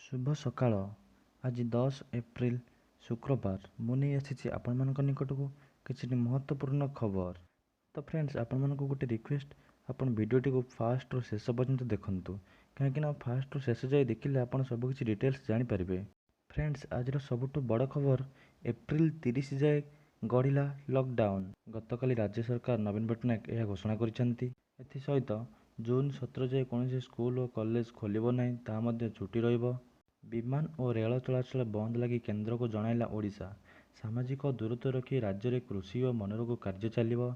शुभ सकाळ। आज 10 एप्रिल शुक्रवार मु नहीं आसी आपण निकट को किसी महत्वपूर्ण खबर। तो फ्रेंड्स आपण मानक गोटे रिक्वेस्ट, आपण वीडियोटी को फास्ट रू शेष पर्यंत देखंतु कहीं फास्ट रू शेष जाए देखिले आपण सब किसी डिटेल्स जानीपारे। फ्रेंड्स आज सबुठ बड़ खबर, एप्रिल 30 जाए गढ़िला लॉकडाउन। गतकाली राज्य सरकार नवीन पट्टनायक यह घोषणा करिसेंती। एथि सहित जून 17 जाए कौन स्कूल और कॉलेज खोलिबो नहीं, ता मध्य छुट्टी रहिबो। विमान और रेल चलाचल बंद लगी केंद्र को जणाइला ओडिशा। सामाजिक दूरत्व रखी राज्य में कृषि और मनोरोग कार्य चलिबो।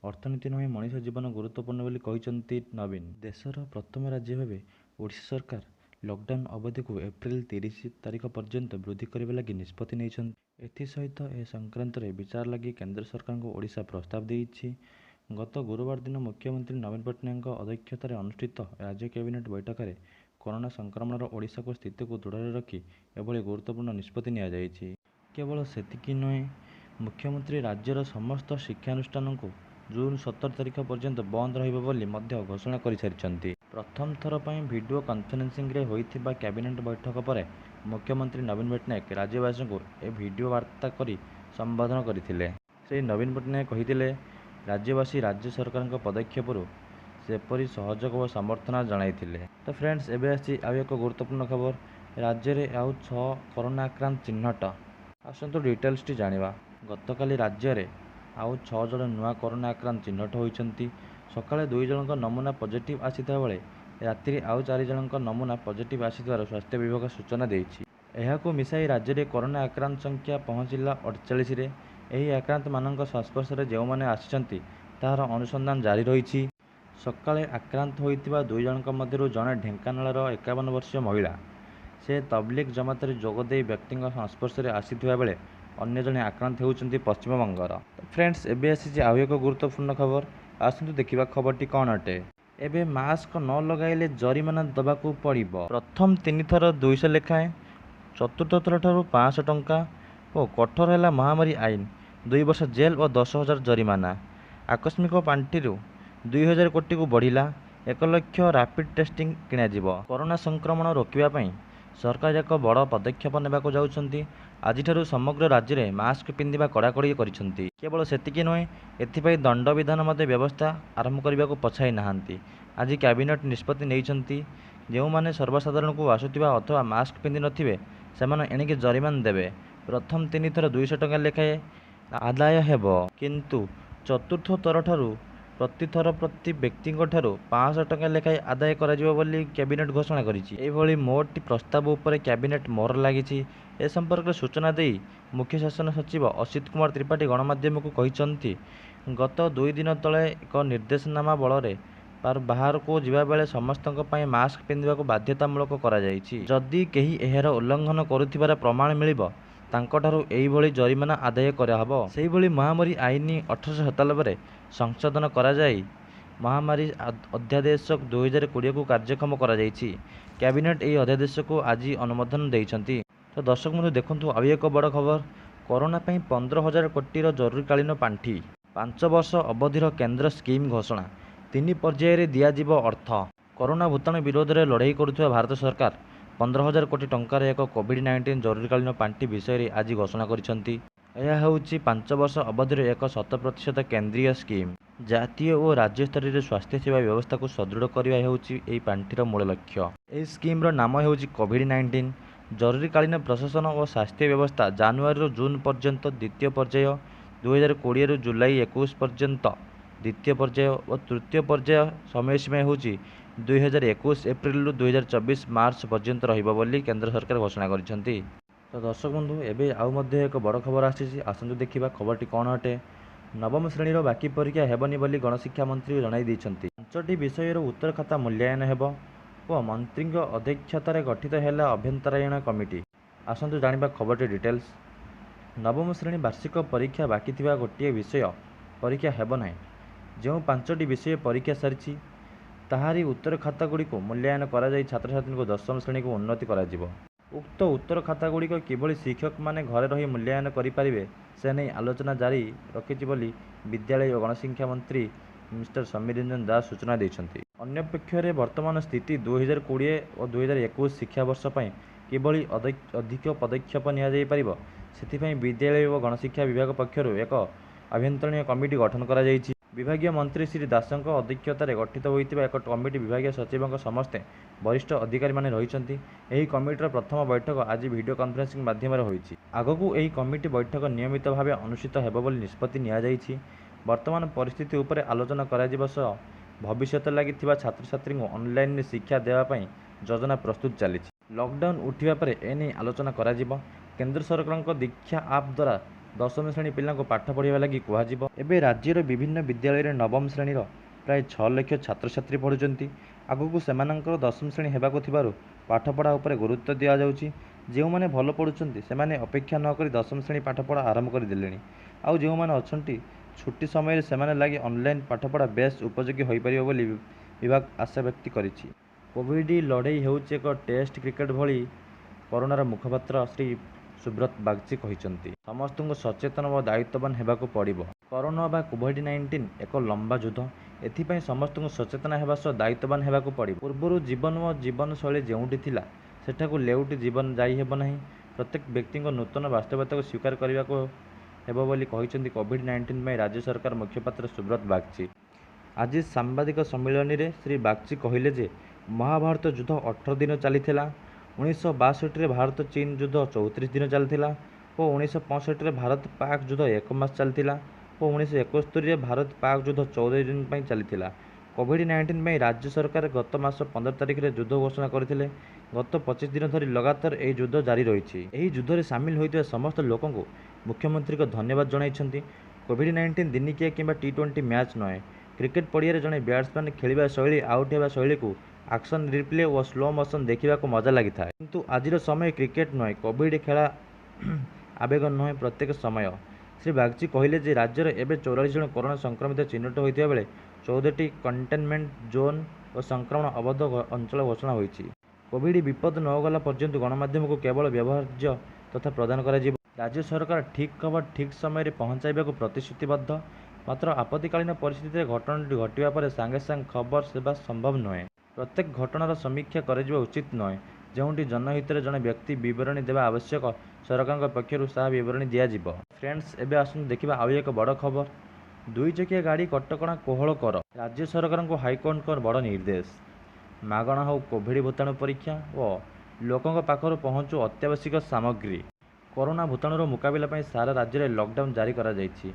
अर्थनीति नुहे मनीष जीवन गुरुत्वपूर्ण बोली कहिसेंती नवीन। देशर प्रथम राज्य भावे ओडिशा सरकार लॉकडाउन अवधि को एप्रिल 30 तारीख पर्यंत वृद्धि करने लगी निष्पत्ति नहीं। एसत ए संक्रांत विचार लगी केंद्र सरकार को ओडिशा प्रस्ताव देइछि। गत गुरुवार दिन मुख्यमंत्री नवीन पट्टनायक अध्यक्षतार अनुष्ठित राज्य कैबिनेट बैठक में कोरोना संक्रमण ओडिशा को स्थिति को दृढ़ रखी एभली गुरुत्वपूर्ण निष्पत्ति निया जाइछि। केवल सेतिकी नुहे, मुख्यमंत्री राज्यर समस्त शिक्षानुष्ठान को जून 17 तारीख पर्यंत बंद रहिबो बोली मध्य घोषणा करिसारिछन्ति। प्रथम थर पर वीडियो कॉन्फ्रेंसिंग रे होइथिबा कैबिनेट बैठक पर मुख्यमंत्री नवीन पट्टनायक राज्यवासी को ए वीडियो वार्ता करी संबोधन करथिले। से नवीन पट्टनायक कहिथिले राज्यवासी राज्य सरकार पदक्षेप सेपरी सहयोग और समर्थन जणाइथिले। तो फ्रेंड्स एबे आसी आउ एक गुरुत्वपूर्ण खबर, राज्य में आउ 6 कोरोना आक्रांत चिन्हट। आसतु डिटेल्स टी जानिबा। गतकाली राज्य में आउ 6 जन नुआ कोरोना आक्रांत चिन्हट होइछन्ति। सकाळे 2 जनक नमूना पॉजिटिव आसीता बेले रात्रि आउ 4 जनक नमूना पॉजिटिव आसीथिबार स्वास्थ्य विभाग सूचना देइछि। एहाकु मिसाई राज्य में कोरोना आक्रांत संख्या पहुंचिला 48 रे। एही आक्रांत मानक संस्पर्श में जो मैंने आसिछन्ति ताहार अनुसंधान जारी रहिछि। सकाळे आक्रांत होइतिबा 2 जनक मध्यरु जणे ढेंकानाळर 51 वर्षीय महिला। से तबलीग जमात जोगदे व्यक्ति संस्पर्श में आसीथिबा बेले अन्य जणे आक्रांत होउछन्ति पश्चिमबंगर। फ्रेंड्स एबे आसी आउ एक गुरुत्वपूर्ण खबर। आसतु देखिबा खबरटी कौन अटे। एबे मास्क न लगाइले जरिमाना दबाकू पड़िबो। प्रथम 3 थर 200 लेखाएं, चतुर्थ थर ठारू 500 टंका और कठोर है महामारी आईन 2 वर्ष जेल और 10,000 जरिमाना। आकस्मिक पांठि 2,000 कोटी को बढ़िला 1 लाख रैपिड टेस्टिंग किणाजिबो। कोरोना संक्रमण रोकने सरकार एक बड़ पदक्षेप नेबाकू जाउछन्ति। आजिठारु समग्र राज्य में मास्क पिंधिबा कड़ाकड़ी करिसेंति। केवल सेतिकी नुहे, एथिपाई दंड विधान मध्य व्यवस्था आरंभ करने को पछाई नाहांती। आज कैबिनेट निष्पत्ति नेइछन्ति। जो माने सर्वसाधारण को आसुथिबा अथवा मास्क पिंधि नथिबे सेमाने एणिके जरिमाना देबे। प्रथम 3 थर 200 टंका लेखाए आदाय हेबो, किंतु चतुर्थ थर ठारू प्रति थर प्रति व्यक्ति 500 टंका लेखाए आदाय कराजिबो बोली कैबिनेट घोषणा करिछि। एभली मोट प्रस्ताव उपर कैबिनेट मोहर लागिछि। ए संपर्क में सूचना देई मुख्य शासन सचिव असित कुमार त्रिपाठी गणमाध्यम को कहिसन्ति, गत 2 दिन तले एक निर्देशनामा बल बाहर को जिबा बेले समस्तक पई मास्क पिंधिबा को बाध्यतामूलक करा जाइछि। जदि केही एहार उल्लंघन करुथिबार प्रमाण मिलिबो तांकठारु एइभली जरिमाना आदाय कराहब। सेहिभली महामारी आईन 1897 संशोधन करा जाई महामारी अध्यादेश 2020 को कार्यक्षम करा जाइछि। कैबिनेट एही अध्यादेश को आज अनुमोदन देइछन्ति। तो दर्शक बंधु देखंतु आउ एक बड़ खबर, कोरोना पई 15,000 कोटी जरूरीकालीन पांठि, 5 वर्ष अवधिर केंद्र स्कीम घोषणा, 3 पर्याय दियाजिबो अर्थ। कोरोना भूताणु विरोध में लड़ाई करुवा भारत सरकार 15,000 कोटी टंकार एक कोविड-19 जरूरीकालीन पांठि विषय आज घोषणा करिसेंति। यह होउछि 5 वर्ष अवधि एक 100% केंद्रीय स्कीम। जातीय और राज्य स्तर में स्वास्थ्य सेवा व्यवस्था को सुदृढ़ करने होउछि एही पांठिर मूल लक्ष्य। एही स्कीम नाम होउछि कोविड-19 जरूरीकालीन प्रशासन और स्वास्थ्य व्यवस्था। जनवरी जून पर्यंत द्वितीय पर्याय, 2020 जुलाई 21 पर्यंत द्वितीय पर्याय और तृतीय पर्याय समय सीमा होउछि 2021 एप्रिल 2024 मार्च पर्यंत रहिबो बोली केंद्र सरकार घोषणा करिसेंति। तो दर्शक बंधु एबे आउ मध्य एक बड़ खबर आसीछि। आसंतु देखिबा खबरटी कौन अटे। नवम श्रेणी बाकी परीक्षा हेबनी बोली गणशिक्षा मंत्री जणाई दैछन्ति। 5टी विषयर उत्तर खाता मूल्यांकन हेबो और मंत्री अध्यक्षतार गठित है अभ्यंतरायण कमिटी। आसंतु जानिबा खबरटी डिटेल्स। नवम श्रेणी वार्षिक परीक्षा बाकी थिबा गोटे विषय परीक्षा हेबो नाही। जो 5टी विषय परीक्षा सारी ताहारी उत्तर खाता गुड़िक मूल्यांकन करा छात्र छात्री को 10म श्रेणी को उन्नति करा जिवो। उक्त उत्तर खाता गुड़िक किभली शिक्षक माने घरे रही मूल्यांकन करें से नहीं आलोचना जारी रखिछि बोली विद्यालय और गणशिक्षा मंत्री ମିଷ୍ଟର ସମୀର ରଞ୍ଜନ ଦାସ ସୂଚନା ଦେଇଛନ୍ତି। ଅନ୍ୟପକ୍ଷରେ ବର୍ତ୍ତମାନ ସ୍ଥିତି 2020 ଓ 2021 ଶିକ୍ଷାବର୍ଷ ପାଇଁ କିଭଳି ଅଧିକ ପଦକ୍ଷେପ ନିଆଯାଇପାରିବ ସେଥିପାଇଁ ବିଦ୍ୟାଳୟ ଓ ଗଣଶିକ୍ଷା ବିଭାଗ ପକ୍ଷରୁ ଏକ ଆଭ୍ୟନ୍ତରୀଣ କମିଟି ଗଠନ କରାଯାଇଛି। ବିଭାଗୀୟ ମନ୍ତ୍ରୀ ଶ୍ରୀ ଦାସଙ୍କ ଅଧ୍ୟକ୍ଷତାରେ ଗଠିତ ହୋଇଥିବା ଏକ କମିଟି ବିଭାଗୀୟ ସଚିବଙ୍କ ସମସ୍ତେ ବରିଷ୍ଠ ଅଧିକାରୀମାନେ ରହିଛନ୍ତି। ଏହି କମିଟିର ପ୍ରଥମ ବୈଠକ ଆଜି ଭିଡ଼ିଓ କନଫରେନ୍ସିଂ ମାଧ୍ୟମରେ ହୋଇଛି। ଆଗକୁ ଏହି କମିଟି ବୈଠକ ନିୟମିତ ଭାବେ ଅନୁଷ୍ଠିତ ହେବ ବୋଲି ନିଷ୍ପତ୍ତି ନିଆଯାଇଛି। ବର୍ତ୍ତମାନ ପରିସ୍ଥିତି ଉପରେ ଆଲୋଚନା କରାଯିବା ସହ ଭବିଷ୍ୟତ ଲାଗି ଥିବା ଛାତ୍ରଛାତ୍ରୀଙ୍କୁ ଅନଲାଇନରେ ଶିକ୍ଷା ଦେବା ପାଇଁ ଯୋଜନା ପ୍ରସ୍ତୁତ ଚାଲିଛି। ଲକଡାଉନ ଉଠିବା ପରେ ଏନେଇ ଆଲୋଚନା କରାଯିବ। କେନ୍ଦ୍ର ସରକାରଙ୍କ ଦୀକ୍ଷା ଆପ୍ ଦ୍ୱାରା ଦଶମ ଶ୍ରେଣୀ ପିଲାଙ୍କୁ ପାଠ ପଢ଼ିବା ଲାଗି କୁହାଯିବ। ଏବେ ରାଜ୍ୟର ବିଭିନ୍ନ ବିଦ୍ୟାଳୟରେ ନବମ ଶ୍ରେଣୀର ପ୍ରାୟ 6 ଲକ୍ଷ ଛାତ୍ରଛାତ୍ରୀ ପଢ଼ୁଛନ୍ତି। ଆଗକୁ ସେମାନଙ୍କର ଦଶମ ଶ୍ରେଣୀ ହେବାକୁ ଥିବାରୁ ପାଠପଢ଼ା ଉପରେ ଗୁରୁତ୍ୱ ଦିଆଯାଉଛି। ଯେଉଁମାନେ ଭଲ ପଢ଼ୁଛନ୍ତି ସେମାନେ ଅପେକ୍ଷା ନକରି ଦଶମ ଶ୍ରେଣୀ ପାଠପଢ଼ା ଆରମ୍ଭ କରିଦେଲେଣି। ଆଉ ଯେଉଁମାନେ ଅଛନ୍ତି ଛୁଟି ସମୟରେ ସେମାନେ ଲାଗି ଅନଲାଇନ ପାଠପଢ଼ା ବେଶ୍ ଉପଯୋଗୀ ହୋଇପାରିବ ବୋଲି ବିଭାଗ ଆଶାବ୍ୟକ୍ତ କରିଛି। କୋଭିଡ ଲଢ଼େଇ ହେଉଛି ଏକ ଟେଷ୍ଟ କ୍ରିକେଟ ଭଳି କରୋନାର ମୁଖପାତ୍ର ଶ୍ରୀ ସୁବ୍ରତ ବାଗଚୀ କହିଛନ୍ତି। ସମସ୍ତଙ୍କୁ ସଚେତନ ଓ ଦାୟିତ୍ୱବାନ ହେବାକୁ ପଡ଼ିବ। କରୋନା ବା କୋଭିଡ-19 ଏକ ଲମ୍ବା ଯୁଦ୍ଧ। ଏଥିପାଇଁ ସମସ୍ତଙ୍କୁ ସଚେତନ ହେବା ସହ ଦାୟିତ୍ୱବାନ ହେବାକୁ ପଡ଼ିବ। ପୂର୍ବରୁ ଜୀବନ ଓ ଜୀବନଶୈଳୀ ଯେଉଁଠି ଥିଲା ସେଠାକୁ ଲେଉଟି ଜୀବନ ଯାଇ ହେବ ନାହିଁ। ପ୍ରତ୍ୟେକ ବ୍ୟକ୍ତିଙ୍କ ନୂତନ ବାସ୍ତବତାକୁ ସ୍ୱୀକାର କରିବାକୁ ହେବ ବୋଲି କହିଛନ୍ତି କୋଭିଡ-19 ପାଇଁ ରାଜ୍ୟ ସରକାର ମୁଖପାତ୍ର ସୁବ୍ରତ ବାଗଚୀ। ଆଜି ସାମ୍ବାଦିକ ସମ୍ମିଳନୀରେ ଶ୍ରୀ ବାଗଚୀ କହିଲେ ଯେ ମହାଭାରତ ଯୁଦ୍ଧ 18 ଦିନ ଚାଲିଥିଲା। 1962ରେ ଭାରତ ଚୀନ ଯୁଦ୍ଧ 34 ଦିନ ଚାଲିଥିଲା ଓ 1965ରେ ଭାରତ ପାକ୍ ଯୁଦ୍ଧ 1 ମାସ ଚାଲିଥିଲା ଓ 1971ରେ ଭାରତ ପାକ୍ ଯୁଦ୍ଧ 14 ଦିନ ପାଇଁ ଚାଲିଥିଲା। କୋଭିଡ-19 ପାଇଁ ରାଜ୍ୟ ସରକାର ଗତ ମାସ 15 ତାରିଖରେ ଯୁଦ୍ଧ ଘୋଷଣା କରିଥିଲେ। ଗତ 25 ଦିନ ଧରି ଲଗାତାର ଏହି ଯୁଦ୍ଧ ଜାରି ରହିଛି। ଏହି ଯୁଦ୍ଧରେ ସାମିଲ ହୋଇଥିବା ସମସ୍ତ ଲୋକଙ୍କୁ ମୁଖ୍ୟମନ୍ତ୍ରୀଙ୍କ ଧନ୍ୟବାଦ ଜଣାଇଛନ୍ତି। କୋଭିଡ-19 ଦିନିକିଆ କିମ୍ବା ଟି20 ମ୍ୟାଚ୍ ନୁହେଁ। କ୍ରିକେଟ ପଡ଼ିଆରେ ଜଣେ ବ୍ୟାଟ୍ସମ୍ୟାନ ଖେଳିବା ଶୈଳୀ ଆଉଟ୍ ହେବା ଶୈଳୀକୁ ଆକ୍ସନ ରିପ୍ଲେ ଓ ସ୍ଲୋ ମୋଶନ ଦେଖିବାକୁ ମଜା ଲାଗିଥାଏ। କିନ୍ତୁ ଆଜିର ସମୟ କ୍ରିକେଟ ନୁହେଁ। କୋଭିଡ ଖେଳ ଆବେଗ ନୁହେଁ ପ୍ରତ୍ୟେକ ସମୟ। ଶ୍ରୀ ବାଗଚୀ କହିଲେ ଯେ ରାଜ୍ୟରେ ଏବେ 44 ଜଣ କରୋନା ସଂକ୍ରମିତ ଚିହ୍ନଟ ହୋଇଥିବା ବେଳେ 14ଟି କଣ୍ଟେନମେଣ୍ଟ ଜୋନ୍ ଓ ସଂକ୍ରମଣ ଅବରୋଧ ଅଞ୍ଚଳ ଘୋଷଣା ହୋଇଛି। କୋଭିଡ ବିପଦ ନ ଗଲା ପର୍ଯ୍ୟନ୍ତ ଗଣମାଧ୍ୟମକୁ କେବଳ ବ୍ୟବହାର୍ଯ୍ୟ ତଥ୍ୟ ପ୍ରଦାନ କରାଯିବ। ରାଜ୍ୟ ସରକାର ଠିକ୍ ଖବର ଠିକ୍ ସମୟରେ ପହଞ୍ଚାଇବାକୁ ପ୍ରତିଶ୍ରୁତିବଦ୍ଧ। ମାତ୍ର ଆପତ୍ତିକାଳୀନ ପରିସ୍ଥିତିରେ ଘଟଣାଟି ଘଟିବା ପରେ ସାଙ୍ଗେ ସାଙ୍ଗେ ଖବର ଦେବା ସମ୍ଭବ ନୁହେଁ। ପ୍ରତ୍ୟେକ ଘଟଣାର ସମୀକ୍ଷା କରାଯିବା ଉଚିତ ନୁହେଁ। ଯେଉଁଠି ଜନହିତରେ ଜଣେ ବ୍ୟକ୍ତି ବିବରଣୀ ଦେବା ଆବଶ୍ୟକ ସରକାରଙ୍କ ପକ୍ଷରୁ ତାହା ବିବରଣୀ ଦିଆଯିବ। ଫ୍ରେଣ୍ଡସ୍, ଏବେ ଆସନ୍ତୁ ଦେଖିବା ଆଉ ଏକ ବଡ଼ ଖବର। 2 ଚକିଆ ଗାଡ଼ି କଟକଣା କୋହଳ କର। ରାଜ୍ୟ ସରକାରଙ୍କୁ ହାଇକୋର୍ଟଙ୍କ ବଡ଼ ନିର୍ଦ୍ଦେଶ। ମାଗଣା ହେଉ କୋଭିଡ ଭୂତାଣୁ ପରୀକ୍ଷା ଓ ଲୋକଙ୍କ ପାଖରୁ ପହଞ୍ଚୁ ଅତ୍ୟାବଶ୍ୟକ ସାମଗ୍ରୀ। କରୋନା ଭୂତାଣୁର ମୁକାବିଲା ପାଇଁ ସାରା ରାଜ୍ୟରେ ଲକଡାଉନ ଜାରି କରାଯାଇଛି।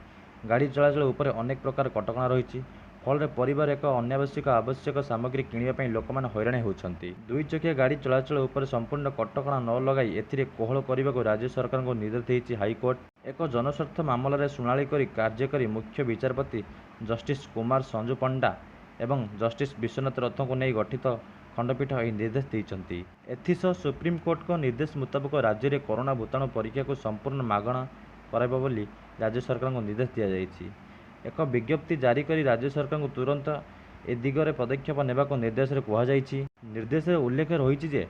ଗାଡ଼ି ଚଳାଚଳ ଉପରେ ଅନେକ ପ୍ରକାର କଟକଣା ରହିଛି। ଫଳରେ ପରିବାର ଏକ ଅନାବଶ୍ୟକ ଆବଶ୍ୟକ ସାମଗ୍ରୀ କିଣିବା ପାଇଁ ଲୋକମାନେ ହଇରାଣ ହେଉଛନ୍ତି। 2 ଚକିଆ ଗାଡ଼ି ଚଳାଚଳ ଉପରେ ସମ୍ପୂର୍ଣ୍ଣ କଟକଣା ନ ଲଗାଇ ଏଥିରେ କୋହଳ କରିବାକୁ ରାଜ୍ୟ ସରକାରଙ୍କୁ ନିର୍ଦ୍ଦେଶ ଦେଇଛି ହାଇକୋର୍ଟ। ଏକ ଜନସ୍ୱାର୍ଥ ମାମଲାରେ ଶୁଣାଣି କରି କାର୍ଯ୍ୟକାରୀ ମୁଖ୍ୟ ବିଚାରପତି ଜଷ୍ଟିସ କୁମାର ସଞ୍ଜୁ ପଣ୍ଡା ଏବଂ ଜଷ୍ଟିସ ବିଶ୍ୱନାଥ ରଥଙ୍କୁ ନେଇ ଗଠିତ ଖଣ୍ଡପୀଠ ଏହି ନିର୍ଦ୍ଦେଶ ଦେଇଛନ୍ତି। ଏଥିସହ ସୁପ୍ରିମକୋର୍ଟଙ୍କ ନିର୍ଦ୍ଦେଶ ମୁତାବକ ରାଜ୍ୟରେ କରୋନା ଭୂତାଣୁ ପରୀକ୍ଷାକୁ ସମ୍ପୂର୍ଣ୍ଣ ମାଗଣା କରାଇବ ବୋଲି ରାଜ୍ୟ ସରକାରଙ୍କୁ ନିର୍ଦ୍ଦେଶ ଦିଆଯାଇଛି। ଏକ ବିଜ୍ଞପ୍ତି ଜାରି କରି ରାଜ୍ୟ ସରକାରଙ୍କୁ ତୁରନ୍ତ ଏ ଦିଗରେ ପଦକ୍ଷେପ ନେବାକୁ ନିର୍ଦ୍ଦେଶରେ କୁହାଯାଇଛି। ନିର୍ଦ୍ଦେଶରେ ଉଲ୍ଲେଖ ରହିଛି ଯେ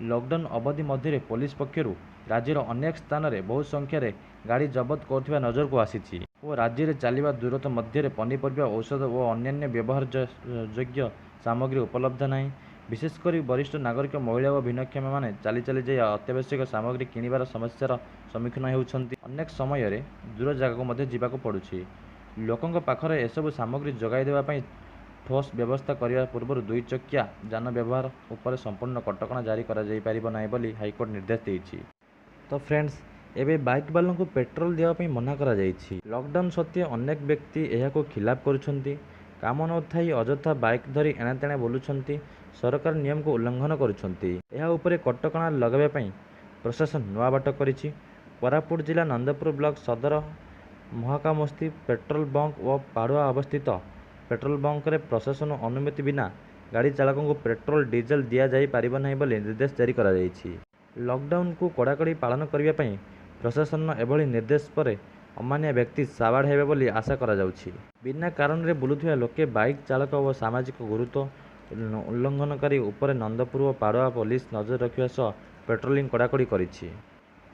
ଲକଡାଉନ ଅବଧି ମଧ୍ୟରେ ପୋଲିସ ପକ୍ଷରୁ ରାଜ୍ୟର ଅନେକ ସ୍ଥାନରେ ବହୁ ସଂଖ୍ୟାରେ ଗାଡ଼ି ଜବତ କରୁଥିବା ନଜରକୁ ଆସିଛି ଓ ରାଜ୍ୟରେ ଚାଲିବା ଦୂରତ୍ୱ ମଧ୍ୟରେ ପନିପରିବା, ଔଷଧ ଓ ଅନ୍ୟାନ୍ୟ ବ୍ୟବହାରଯୋଗ୍ୟ ସାମଗ୍ରୀ ଉପଲବ୍ଧ ନାହିଁ। ବିଶେଷ କରି ବରିଷ୍ଠ ନାଗରିକ, ମହିଳା ଓ ଭିନ୍ନକ୍ଷମମାନେ ଚାଲି ଚାଲି ଯାଇ ଅତ୍ୟାବଶ୍ୟକ ସାମଗ୍ରୀ କିଣିବାର ସମସ୍ୟାର ସମ୍ମୁଖୀନ ହେଉଛନ୍ତି। ଅନେକ ସମୟରେ ଦୂର ଜାଗାକୁ ମଧ୍ୟ ଯିବାକୁ ପଡ଼ୁଛି। ଲୋକଙ୍କ ପାଖରେ ଏସବୁ ସାମଗ୍ରୀ ଯୋଗାଇ ଦେବା ପାଇଁ ଠୋସ୍ ବ୍ୟବସ୍ଥା କରିବା ପୂର୍ବରୁ 2 ଚକିଆ ଯାନ ବ୍ୟବହାର ଉପରେ ସମ୍ପୂର୍ଣ୍ଣ କଟକଣା ଜାରି କରାଯାଇପାରିବ ନାହିଁ ବୋଲି ହାଇକୋର୍ଟ ନିର୍ଦ୍ଦେଶ ଦେଇଛି। ତ ଫ୍ରେଣ୍ଡସ୍, ଏବେ ବାଇକବାଲାଙ୍କୁ ପେଟ୍ରୋଲ ଦେବା ପାଇଁ ମନା କରାଯାଇଛି। ଲକଡାଉନ ସତ୍ତ୍ୱେ ଅନେକ ବ୍ୟକ୍ତି ଏହାକୁ ଖିଲାପ କରୁଛନ୍ତି। କାମ ନଥାଇ ଅଯଥା ବାଇକ୍ ଧରି ଏଣେତେଣେ ବୁଲୁଛନ୍ତି। ସରକାର ନିୟମକୁ ଉଲ୍ଲଂଘନ କରୁଛନ୍ତି। ଏହା ଉପରେ କଟକଣା ଲଗାଇବା ପାଇଁ ପ୍ରଶାସନ ନୂଆ ବାଟ କରିଛି। କୋରାପୁଟ ଜିଲ୍ଲା ନନ୍ଦପୁର ବ୍ଲକ ସଦର ମହାକାମସ୍ଥି ପେଟ୍ରୋଲ ବଙ୍କ ଓ ପାଡ଼ୁଆ ଅବସ୍ଥିତ ପେଟ୍ରୋଲ ବଙ୍କରେ ପ୍ରଶାସନ ଅନୁମତି ବିନା ଗାଡ଼ି ଚାଳକଙ୍କୁ ପେଟ୍ରୋଲ ଡିଜେଲ ଦିଆଯାଇ ପାରିବ ନାହିଁ ବୋଲି ନିର୍ଦ୍ଦେଶ ଜାରି କରାଯାଇଛି। ଲକଡାଉନକୁ କଡ଼ାକଡ଼ି ପାଳନ କରିବା ପାଇଁ ପ୍ରଶାସନର ଏଭଳି ନିର୍ଦ୍ଦେଶ ପରେ ଅମାନିଆ ବ୍ୟକ୍ତି ସାବାଡ଼ ହେବେ ବୋଲି ଆଶା କରାଯାଉଛି। ବିନା କାରଣରେ ବୁଲୁଥିବା ଲୋକେ, ବାଇକ୍ ଚାଳକ ଓ ସାମାଜିକ ଗୁରୁତ୍ୱ ଉଲ୍ଲଂଘନକାରୀ ଉପରେ ନନ୍ଦପୁର ଓ ପାଡ଼ୁଆ ପୋଲିସ ନଜର ରଖିବା ସହ ପେଟ୍ରୋଲିଂ କଡ଼ାକଡ଼ି କରିଛି।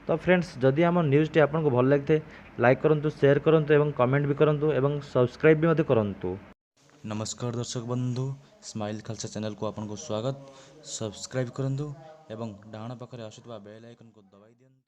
ତ ଫ୍ରେଣ୍ଡସ୍, ଯଦି ଆମ ନ୍ୟୁଜ୍ଟି ଆପଣଙ୍କୁ ଭଲ ଲାଗିଥାଏ ଲାଇକ୍ କରନ୍ତୁ, ସେୟାର କରନ୍ତୁ ଏବଂ କମେଣ୍ଟ ବି କରନ୍ତୁ ଏବଂ ସବସ୍କ୍ରାଇବ୍ ବି ମଧ୍ୟ କରନ୍ତୁ। नमस्कार दर्शक बंधु, स्माइल खालसा चैनल को आपन को स्वागत। सब्सक्राइब करंतु एवं डाहाण पाखरे आସୁଥିବା बेल आइकन को दबाई दियंतु।